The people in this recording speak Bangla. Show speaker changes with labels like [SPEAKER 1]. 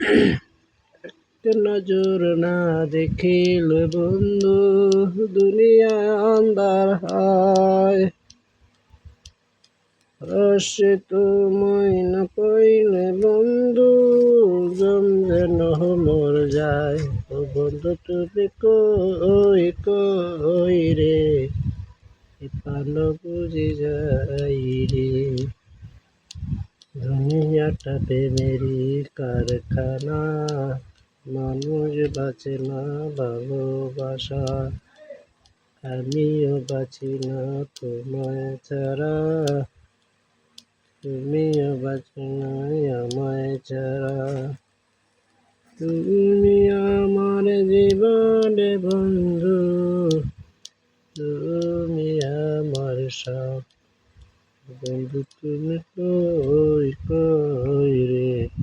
[SPEAKER 1] একটা নজর না দেখিলে বন্ধু দুনিয়া আন্ধার হয়। রসে তুমি না পাইলে বন্ধু জম যেন মর যায়। ও বন্ধু তুমি কই কই রে, প্রাণ বুঝি যাই রে। দুনিয়াটা প্রেমেরই কারখানা, মানুষ বাঁচে না ভালোবাসা। আমিও বাঁচি না তোমায় ছাড়া, তুমিও বাঁচো না আমায় ছাড়া। তুমি আমার জীবনে বন্ধু, তুমি আমার সব। বন্ধু তুমি কই কই রে।